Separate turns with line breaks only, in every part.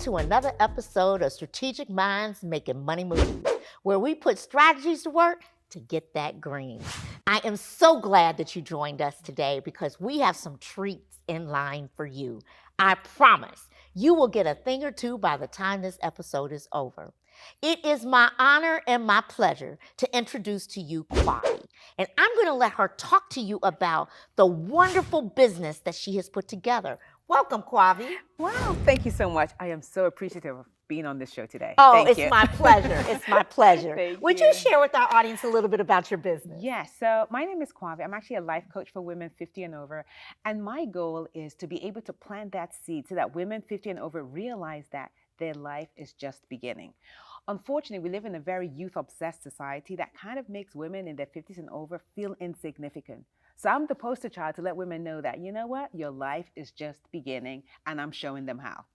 to another episode of Strategic Minds Making Money Moves, where we put strategies to work to get that green. I am so glad that you joined us today because we have some treats in line for you. I promise you will get a thing or two by the time this episode is over. It is my honor and my pleasure to introduce to you Kwavi, and I'm going to let her talk to you about the wonderful business that she has put together. Welcome, Kwavi.
Wow, thank you so much. I am so appreciative of being on this show today.
Oh, it's my pleasure. It's my pleasure. Would you
you
share with our audience a little bit about your business?
Yes, so my name is Kwavi. I'm actually a life coach for women 50 and over. And my goal is to be able to plant that seed so that women 50 and over realize that their life is just beginning. Unfortunately, we live in a very youth-obsessed society that kind of makes women in their 50s and over feel insignificant. So I'm the poster child to let women know that, you know what, your life is just beginning, and I'm showing them how.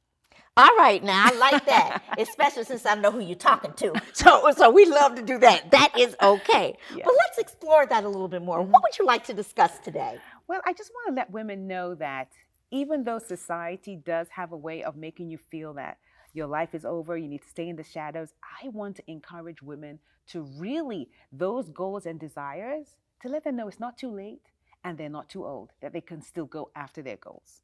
All right, now I like that, especially since I know who you're talking to. So we love to do that. That is okay.
Yes.
But let's explore that a little bit more. What would you like to discuss today?
Well, I just want to let women know that even though society does have a way of making you feel that your life is over, you need to stay in the shadows, I want to encourage women to really, those goals and desires, to let them know it's not too late and they're not too old, that they can still go after their goals,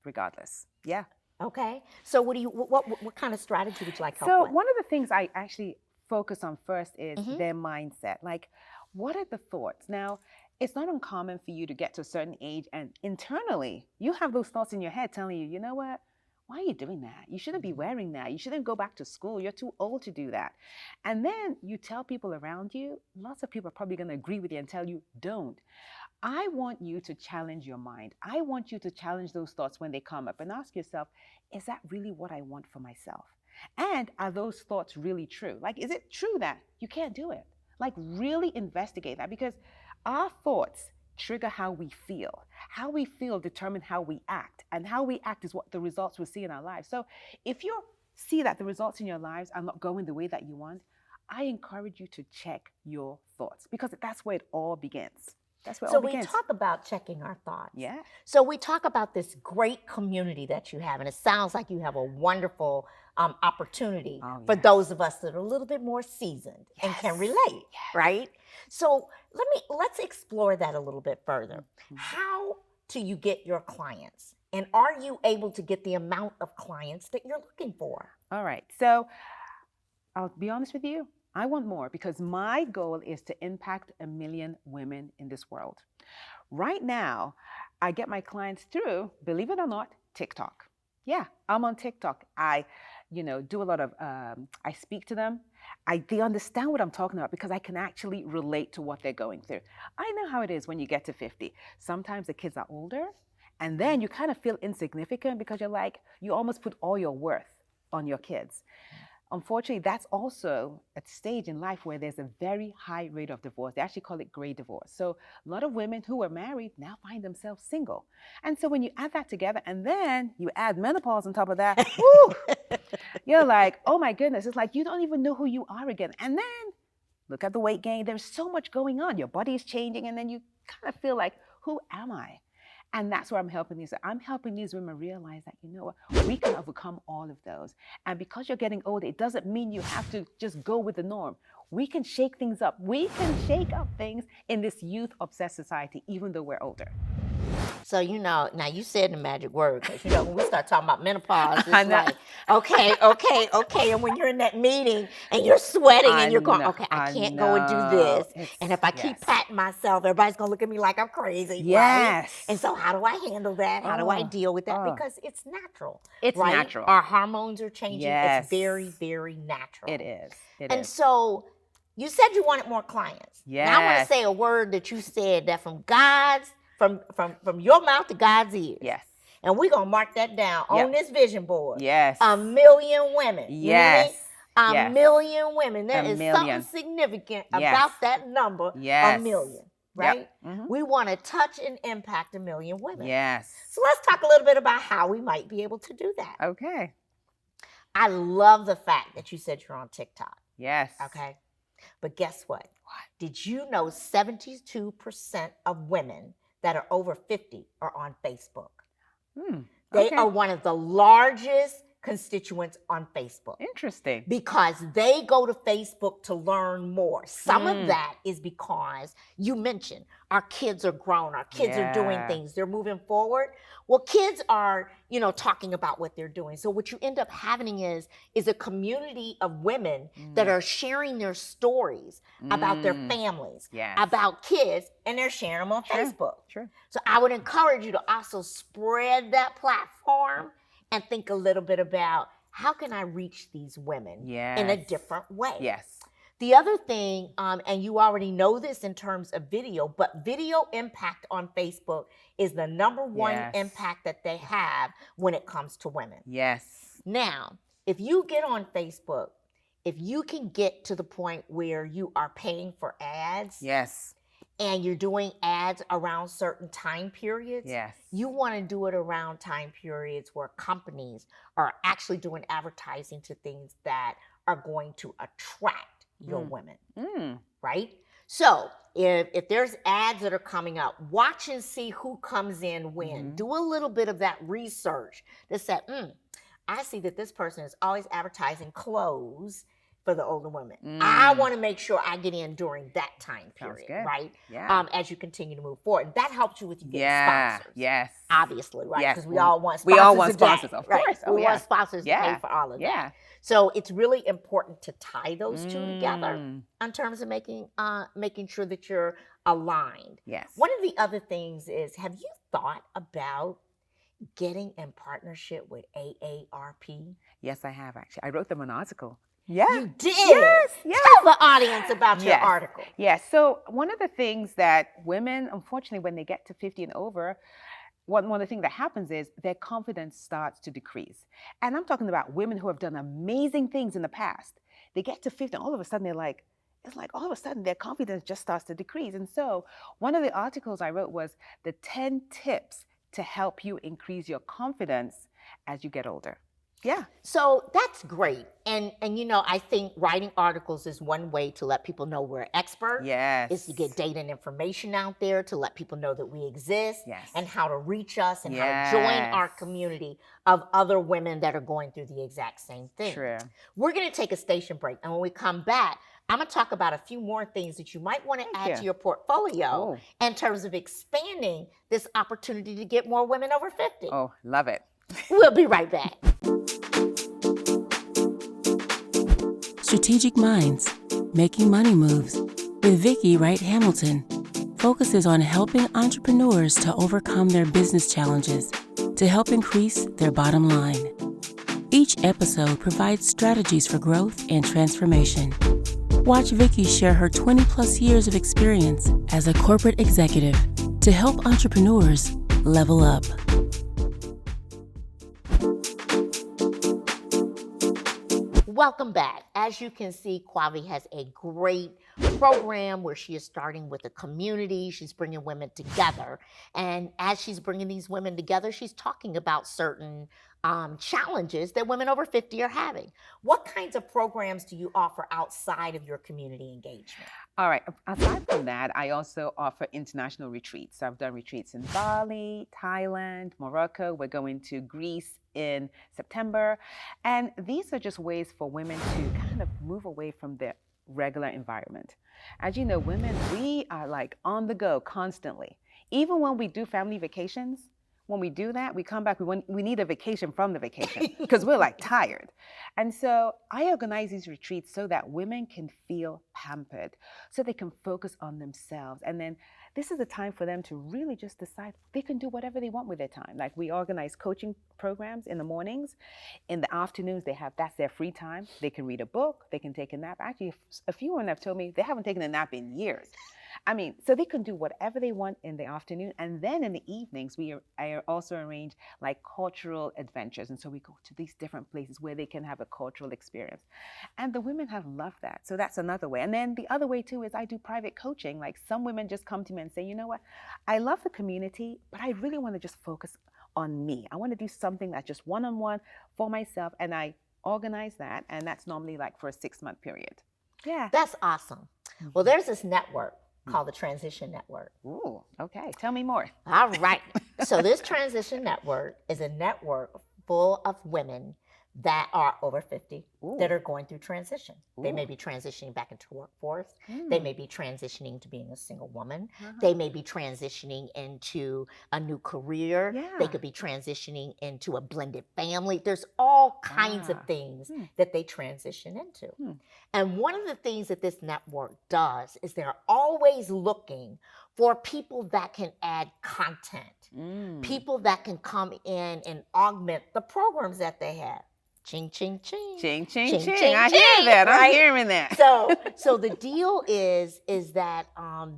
regardless. Yeah.
Okay. So what kind of strategy would you like help
So
with?
one of the things I actually focus on first is their mindset. Like, what are the thoughts? Now, it's not uncommon for you to get to a certain age and internally you have those thoughts in your head telling you, you know what? Why are you doing that? You shouldn't be wearing that. You shouldn't go back to school. You're too old to do that. And then you tell people around you, lots of people are probably going to agree with you and tell you, don't. I want you to challenge your mind. I want you to challenge those thoughts when they come up and ask yourself, is that really what I want for myself? And are those thoughts really true? Like, is it true that you can't do it? Like, really investigate that, because our thoughts trigger how we feel. How we feel determine how we act, and how we act is what the results we see in our lives. So if you see that the results in your lives are not going the way that you want, I encourage you to check your thoughts, because that's where it all begins. That's where it all begins.
So we talk about checking our thoughts.
Yeah.
So we talk about this great community that you have, and it sounds like you have a wonderful opportunity for those of us that are a little bit more seasoned and can relate, right? So let's explore that a little bit further. How do you get your clients? And are you able to get the amount of clients that you're looking for?
All right. So I'll be honest with you. I want more, because my goal is to impact 1 million women in this world. Right now, I get my clients through, believe it or not, TikTok. Yeah, I'm on TikTok. I do a lot of, I speak to them. They understand what I'm talking about because I can actually relate to what they're going through. I know how it is when you get to 50. Sometimes the kids are older, and then you kind of feel insignificant because you almost put all your worth on your kids. Unfortunately, that's also a stage in life where there's a very high rate of divorce. They actually call it gray divorce. So a lot of women who were married now find themselves single. And so when you add that together and then you add menopause on top of that, whew, you're like, oh my goodness, it's like you don't even know who you are again. And then look at the weight gain. There's so much going on. Your body is changing, and then you kind of feel like, who am I? And that's where I'm helping these. I'm helping these women realize that, you know what, we can overcome all of those. And because you're getting older, it doesn't mean you have to just go with the norm. We can shake things up. We can shake up things in this youth-obsessed society, even though we're older.
So, now you said the magic word, because, when we start talking about menopause, it's like, okay. And when you're in that meeting and you're sweating and you're going, okay, I can't go and do this. And if I keep patting myself, everybody's going to look at me like I'm crazy.
Yes.
Right? And so how do I handle that? How do I deal with that? Because it's natural.
It's
right?
natural.
Our hormones are changing.
Yes.
It's very, very natural.
It is.
And so you said you wanted more clients.
Yes.
Now I want to say a word that you said that from your mouth to God's ears.
Yes.
And we're going to mark that down on this vision board.
Yes.
1 million women.
Yes.
A million women. There is
million.
something significant about that number, 1 million, right?
Yep.
We want to touch and impact 1 million women.
Yes.
So let's talk a little bit about how we might be able to do that.
Okay.
I love the fact that you said you're on TikTok.
Yes.
Okay. But guess what? Did you know 72% of women that are over 50 are on Facebook? They are one of the largest constituents on Facebook.
Interesting.
Because they go to Facebook to learn more. Some of that is because you mentioned our kids are grown, our kids are doing things, they're moving forward. Well, kids are, talking about what they're doing. So what you end up having is a community of women that are sharing their stories about their families, about kids, and they're sharing them on Facebook.
Sure.
So I would encourage you to also spread that platform and think a little bit about how can I reach these women in a different way.
Yes.
The other thing, and you already know this in terms of video, but video impact on Facebook is the number one impact that they have when it comes to women.
Yes.
Now, if you get on Facebook, if you can get to the point where you are paying for ads, and you're doing ads around certain time periods, you want to do it around time periods where companies are actually doing advertising to things that are going to attract your women, right? So if there's ads that are coming up, watch and see who comes in when. Do a little bit of that research that said, I see that this person is always advertising clothes for the older women. I want to make sure I get in during that time period, right? As you continue to move forward. And that helps you with you getting sponsors.
Yes.
Obviously, right? Because we all want sponsors.
We all want sponsors,
today,
of
right?
course.
We want sponsors to pay for all of that. So it's really important to tie those two together in terms of making sure that you're aligned.
Yes.
One of the other things is, have you thought about getting in partnership with AARP?
Yes, I have actually. I wrote them an article.
You did?
Yes.
Tell the audience about your article.
Yes. So one of the things that women, unfortunately, when they get to 50 and over, one of the things that happens is their confidence starts to decrease. And I'm talking about women who have done amazing things in the past. They get to 50 and all of a sudden it's like all of a sudden their confidence just starts to decrease. And so one of the articles I wrote was the 10 tips to help you increase your confidence as you get older. Yeah.
So that's great. And I think writing articles is one way to let people know we're experts.
Yes.
Is to get data and information out there to let people know that we exist and how to reach us and how to join our community of other women that are going through the exact same thing.
True.
We're going to take a station break. And when we come back, I'm going to talk about a few more things that you might want to add to your portfolio in terms of expanding this opportunity to get more women over 50.
Oh, love it.
We'll be right back.
Strategic Minds, Making Money Moves with Vicki Wright Hamilton focuses on helping entrepreneurs to overcome their business challenges to help increase their bottom line. Each episode provides strategies for growth and transformation. Watch Vicki share her 20-plus years of experience as a corporate executive to help entrepreneurs level up.
Welcome back. As you can see, Kwavi has a great program where she is starting with a community. She's bringing women together. And as she's bringing these women together, she's talking about certain challenges that women over 50 are having. What kinds of programs do you offer outside of your community engagement?
All right. Aside from that, I also offer international retreats. So I've done retreats in Bali, Thailand, Morocco. We're going to Greece in September. And these are just ways for women to kind of move away from their regular environment. As you know, women, we are like on the go constantly. Even when we do family vacations, when we do that, we come back, we need a vacation from the vacation because we're like tired. And so I organize these retreats so that women can feel pampered, so they can focus on themselves. And then this is a time for them to really just decide they can do whatever they want with their time. Like we organize coaching programs in the mornings. In the afternoons, that's their free time. They can read a book, they can take a nap. Actually, a few women have told me they haven't taken a nap in years. I mean, so they can do whatever they want in the afternoon. And then in the evenings, I also arrange like cultural adventures. And so we go to these different places where they can have a cultural experience. And the women have loved that. So that's another way. And then the other way too is I do private coaching. Like some women just come to me and say, you know what, I love the community, but I really want to just focus on me. I want to do something that's just one-on-one for myself. And I organize that. And that's normally like for a 6-month period. Yeah.
That's awesome. Well, there's this network called the Transition Network.
Ooh, okay. Tell me more.
All right. So this Transition Network is a network full of women that are over 50
Ooh.
that are going through transition. They
Ooh.
may be transitioning back into workforce.
Mm.
They may be transitioning to being a single woman.
Uh-huh.
They may be transitioning into a new career.
Yeah.
They could be transitioning into a blended family. There's all kinds of things that they transition into. And one of the things that this network does is they're always looking for people that can add content, people that can come in and augment the programs that they have. Ching, ching, ching.
Ching, ching,
Ching,
ching.
ching,
I
ching,
hear that.
right?
I'm hearing that.
So the deal is that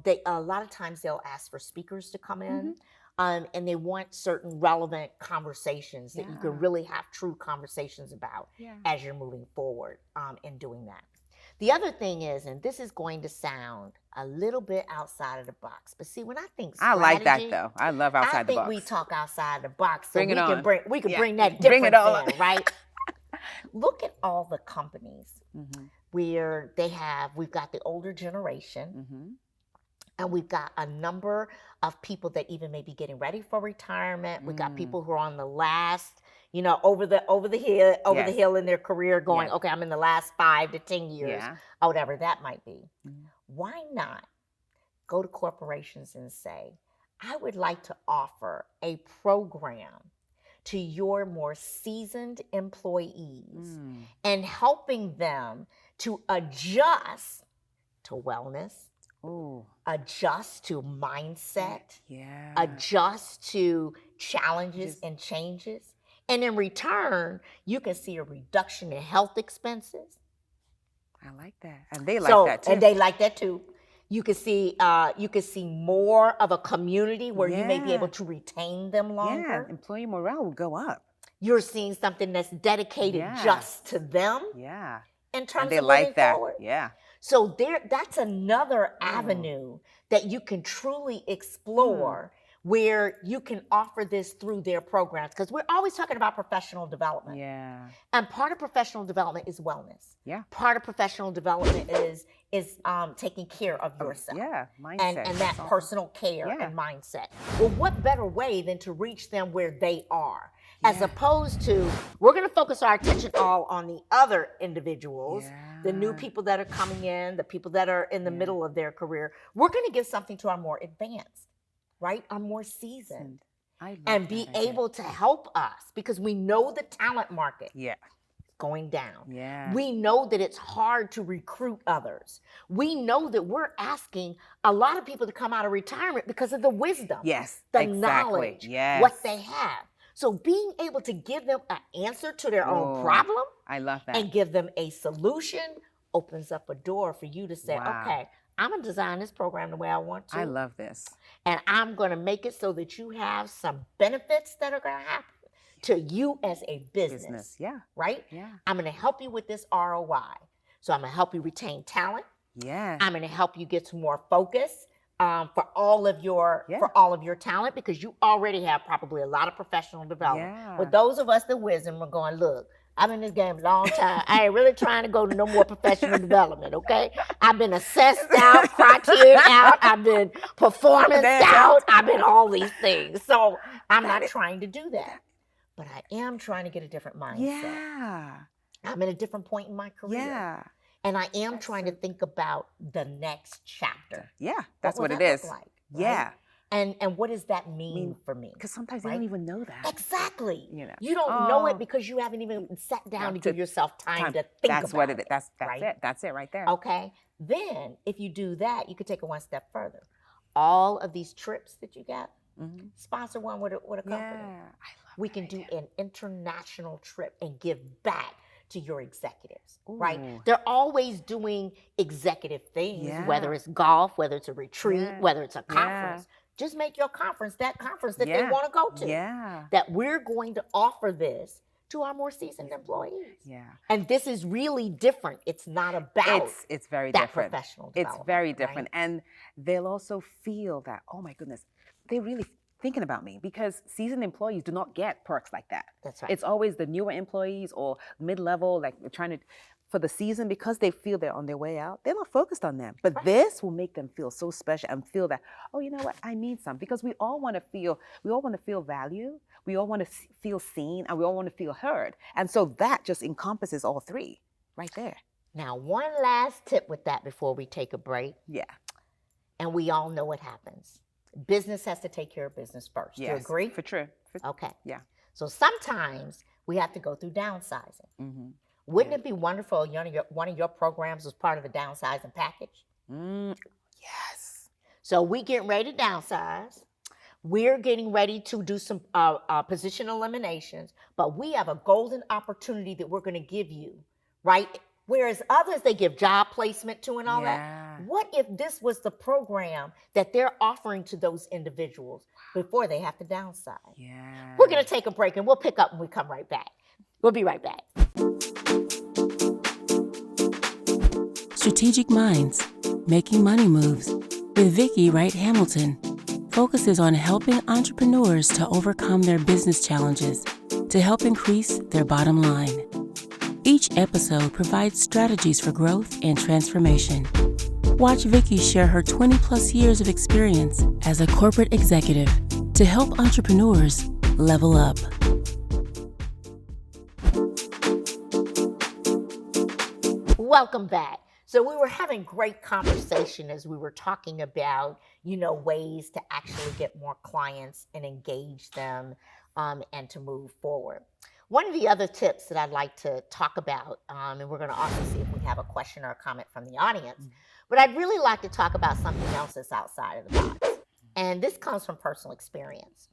they a lot of times they'll ask for speakers to come in, and they want certain relevant conversations that you can really have true conversations about as you're moving forward in doing that. The other thing is, and this is going to sound a little bit outside of the box, but see, when I think strategy,
I like that though. I love outside the box.
I think we talk outside the box, so
Bring it on.
we can bring that
Bring
difference
it on.
in, right? Look at all the companies where we've got the older generation, and we've got a number of people that even may be getting ready for retirement. We've got people who are on the last, over the hill in their career, going, okay, I'm in the last 5 to 10 years, or whatever that might be. Why not go to corporations and say, I would like to offer a program to your more seasoned employees and helping them to adjust to wellness, adjust to mindset, adjust to challenges and changes. And in return, you can see a reduction in health expenses.
I like that. And they like that too.
And they like that too. You can see more of a community where you may be able to retain them longer.
Yeah, employee morale will go up.
You're seeing something that's dedicated just to them.
Yeah.
In terms
and they
of
like
moving
that.
forward.
Yeah.
So that's another avenue that you can truly explore where you can offer this through their programs. Because we're always talking about professional development.
Yeah.
And part of professional development is wellness.
Yeah.
Part of professional development is taking care of yourself.
Yeah. Mindset.
And that personal care and mindset. Well, what better way than to reach them where they are? As opposed to, we're going to focus our attention all on the other individuals, the new people that are coming in, the people that are in the middle of their career. We're going to give something to our more advanced, right? Our more seasoned. And be able to help us, because we know the talent market is going down.
Yeah.
We know that it's hard to recruit others. We know that we're asking a lot of people to come out of retirement because of the wisdom, the knowledge, what they have. So being able to give them an answer to their own problem,
I love that,
and give them a solution opens up a door for you to say, okay, I'm going to design this program the way I want to.
I love this.
And I'm going to make it so that you have some benefits that are going to happen to you as a business. Right?
Yeah.
I'm going to help you with this ROI. So I'm going to help you retain talent.
Yeah.
I'm going to help you get some more focus. For all of your talent, because you already have probably a lot of professional development. But those of us that wisdom are going, look, I've been in this game a long time. I ain't really trying to go to no more professional development, okay? I've been assessed out, criteria out, I've been performance out, I've been all these things. So I'm not trying to do that. But I am trying to get a different mindset.
Yeah.
I'm at a different point in my career.
Yeah.
And I am trying to think about the next chapter.
Yeah, that's what it
that
is.
look like, right?
Yeah.
And what does that mean for me?
Because sometimes they don't even know that.
Exactly. You don't know it because you haven't even sat down to give yourself time to think about it.
That's what it is. That's it. That's it right there.
Okay. Then if you do that, you could take it one step further. All of these trips that you got, sponsor one with a company. We can do an international trip and give back to your executives, right? They're always doing executive things, whether it's golf, whether it's a retreat, whether it's a conference. Just make your conference that conference that they want to go to. That we're going to offer this to our more seasoned employees. And this is really different. It's not about
it's very
that
different.
Professional development.
It's very different. Right? And they'll also feel that, oh my goodness, they really thinking about me, because seasoned employees do not get perks like that.
That's right.
It's always the newer employees or mid-level, like they're trying to, for the season, because they feel they're on their way out, they're not focused on them. But this will make them feel so special and feel that, oh, you know what, I mean something. Because we all want to feel value. We all want to feel seen, and we all want to feel heard. And so that just encompasses all three right there.
Now, one last tip with that before we take a break.
Yeah.
And we all know what happens. Business has to take care of business first.
Yes.
You agree?
For true.
Okay.
Yeah.
So sometimes we have to go through downsizing.
Mm-hmm.
Wouldn't it be wonderful if one of your programs was part of the downsizing package?
Yes.
So we getting ready to downsize. We're getting ready to do some position eliminations, but we have a golden opportunity that we're going to give you, right? Whereas others, they give job placement to and all that. What if this was the program that they're offering to those individuals before they have to downsize?
Yeah.
We're going to take a break and we'll pick up when we come right back. We'll be right back.
Strategic Minds, Making Money Moves with Vicki Wright Hamilton focuses on helping entrepreneurs to overcome their business challenges to help increase their bottom line. Each episode provides strategies for growth and transformation. Watch Vicki share her 20-plus years of experience as a corporate executive to help entrepreneurs level up.
Welcome back. So we were having great conversation as we were talking about, ways to actually get more clients and engage them and to move forward. One of the other tips that I'd like to talk about, and we're going to also see if we have a question or a comment from the audience, but I'd really like to talk about something else that's outside of the box. And this comes from personal experience.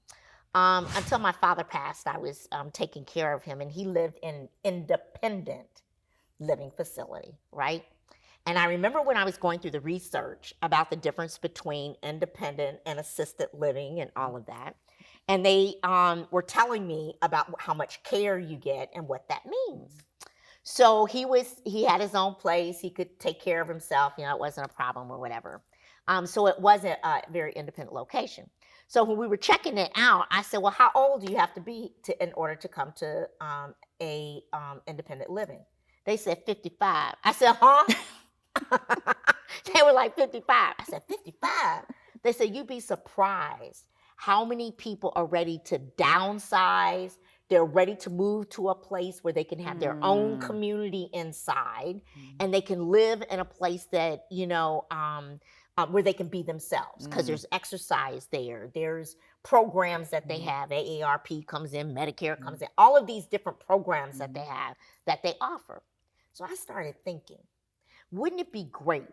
Until my father passed, I was taking care of him, and he lived in an independent living facility, right? And I remember when I was going through the research about the difference between independent and assisted living and all of that. And they were telling me about how much care you get and what that means. So he had his own place. He could take care of himself. It wasn't a problem or whatever. So it wasn't a very independent location. So when we were checking it out, I said, well, how old do you have to be in order to come to a independent living? They said 55. I said, huh? They were like 55. I said, 55? They said, you'd be surprised how many people are ready to downsize. They're ready to move to a place where they can have their own community inside, and they can live in a place that, where they can be themselves, because there's exercise there. There's programs that they have. AARP comes in, Medicare comes in, all of these different programs that they have that they offer. So I started thinking, wouldn't it be great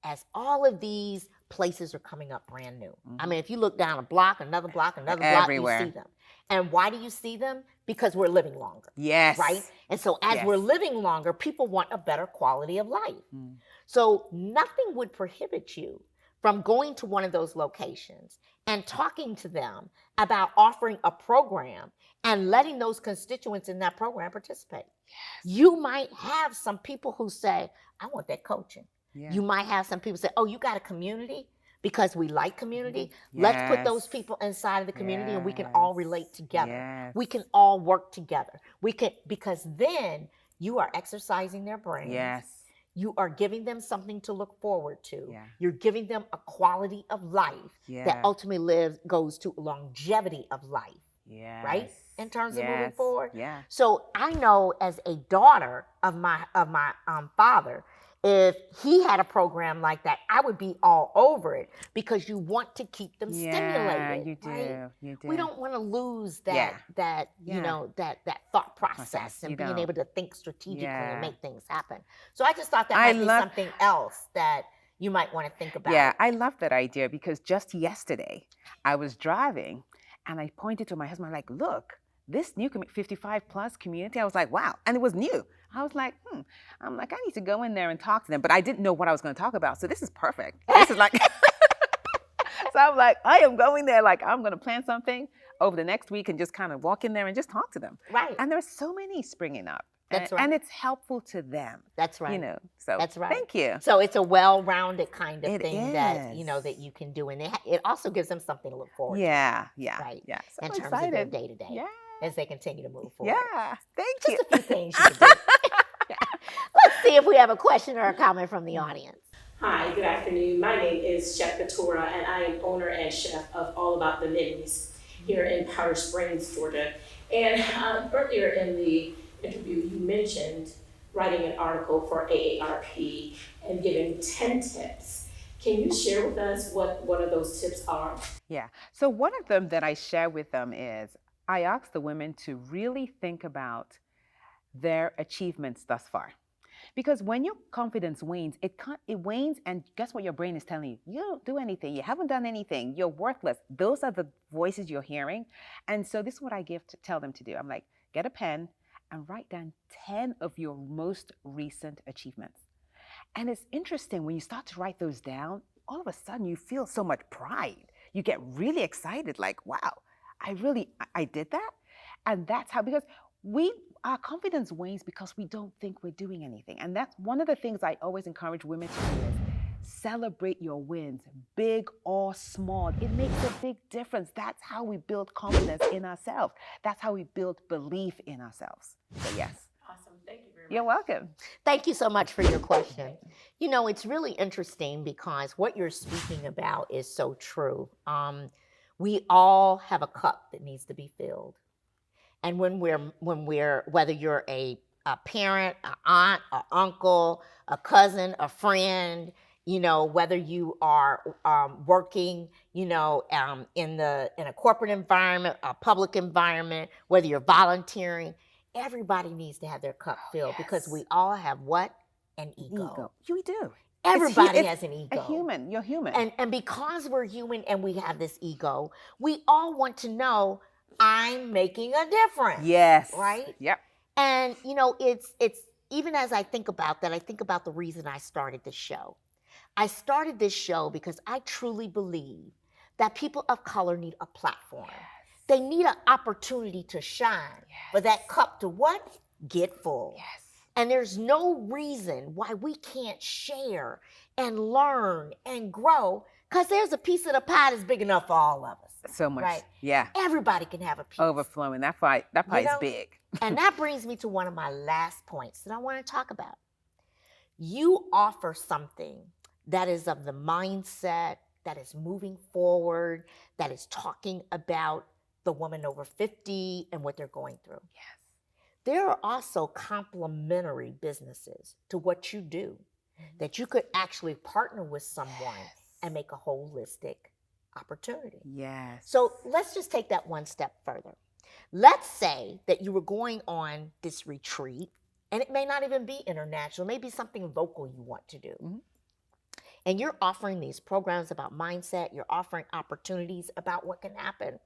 as all of these places are coming up brand new? I mean, if you look down a block, another block,
Everywhere.
you see them. And why do you see them? Because we're living longer.
Yes.
Right? And so as we're living longer, people want a better quality of life. So nothing would prohibit you from going to one of those locations and talking to them about offering a program and letting those constituents in that program participate. You might have some people who say, I want that coaching. You might have some people say, oh, you got a community? Because we like community. Let's put those people inside of the community and we can all relate together. We can all work together. Because then you are exercising their brains. You are giving them something to look forward to. You're giving them a quality of life that ultimately goes to longevity of life. Right? In terms of moving forward. So I know as a daughter of my father, if he had a program like that, I would be all over it, because you want to keep them stimulated.
You do.
Right?
You do.
We don't want to lose that thought process and being able to think strategically and make things happen. So I just thought that might be something else that you might want to think about.
Yeah, I love that idea, because just yesterday I was driving and I pointed to my husband, I'm like, look, this new 55 plus community. I was like, wow. And it was new. I was like, I'm like, I need to go in there and talk to them. But I didn't know what I was going to talk about. So this is perfect. This is like, so I'm like, I am going there. Like, I'm going to plan something over the next week and just kind of walk in there and just talk to them.
Right.
And there's so many springing up.
That's right.
And it's helpful to them.
That's right.
So
that's right.
Thank you.
So it's a well-rounded kind of thing
is.
that, that you can do. And it also gives them something to look forward to.
Yeah.
Right.
Yeah. So
in
I'm
terms
excited.
of their day-to-day.
Yeah.
As they continue to move forward.
Yeah. Thank you.
Just a few things you can do. Let's see if we have a question or a comment from the audience.
Hi, good afternoon. My name is Chef Katura, and I am owner and chef of All About the Mittens. here in Powder Springs, Georgia. And earlier in the interview, you mentioned writing an article for AARP and giving 10 tips. Can you share with us what one of those tips are?
Yeah. So one of them that I share with them is I ask the women to really think about their achievements thus far. Because when your confidence wanes, it wanes, and guess what your brain is telling you? You don't do anything. You haven't done anything. You're worthless. Those are the voices you're hearing. And so this is what I tell them to do. I'm like, get a pen and write down 10 of your most recent achievements. And it's interesting when you start to write those down, all of a sudden you feel so much pride. You get really excited, like, wow, I did that. And that's how, because our confidence wanes because we don't think we're doing anything. And that's one of the things I always encourage women to do is celebrate your wins, big or small. It makes a big difference. That's how we build confidence in ourselves. That's how we build belief in ourselves. So yes.
Awesome. Thank you very much.
You're welcome.
Thank you so much for your question. You know, it's really interesting because what you're speaking about is so true. We all have a cup that needs to be filled. And when we're whether you're a parent, an aunt, an uncle, a cousin, a friend, you know, whether you are working, you know, in a corporate environment, a public environment, whether you're volunteering, everybody needs to have their cup filled because we all have what? An ego.
You do.
Everybody has an ego.
A human. You're human.
And because we're human and we have this ego, we all want to know, I'm making a difference.
Yes.
Right?
Yep.
And, you know, it's even as I think about that, I think about the reason I started this show. I started this show because I truly believe that people of color need a platform. Yes. They need an opportunity to shine for that cup to what? Get full.
Yes.
And there's no reason why we can't share and learn and grow because there's a piece of the pie that's big enough for all of us.
So much.
Right?
Yeah.
Everybody can have a piece.
Overflowing. That pie is big.
And that brings me to one of my last points that I want to talk about. You offer something that is of the mindset, that is moving forward, that is talking about the woman over 50 and what they're going through.
Yes.
There are also complementary businesses to what you do that you could actually partner with someone and make a holistic opportunity.
Yes.
So let's just take that one step further. Let's say that you were going on this retreat, and it may not even be international, maybe something local you want to do. Mm-hmm. And you're offering these programs about mindset, you're offering opportunities about what can happen.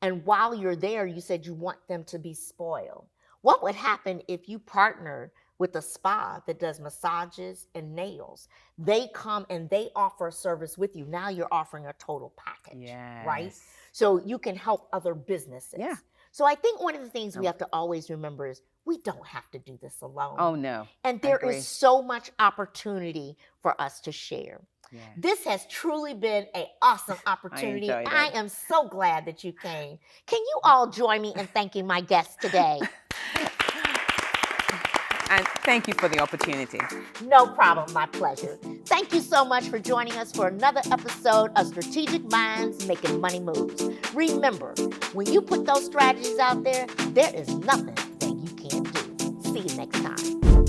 And while you're there, you said you want them to be spoiled. What would happen if you partnered with a spa that does massages and nails? They come and they offer a service with you. Now you're offering a total package, right? So you can help other businesses.
Yeah.
So I think one of the things we have to always remember is we don't have to do this alone.
Oh, no.
And there is so much opportunity for us to share.
Yeah.
This has truly been an awesome opportunity. I am so glad that you came. Can you all join me in thanking my guests today?
And thank you for the opportunity.
No problem, my pleasure. Thank you so much for joining us for another episode of Strategic Minds Making Money Moves. Remember, when you put those strategies out there, there is nothing that you can't do. See you next time.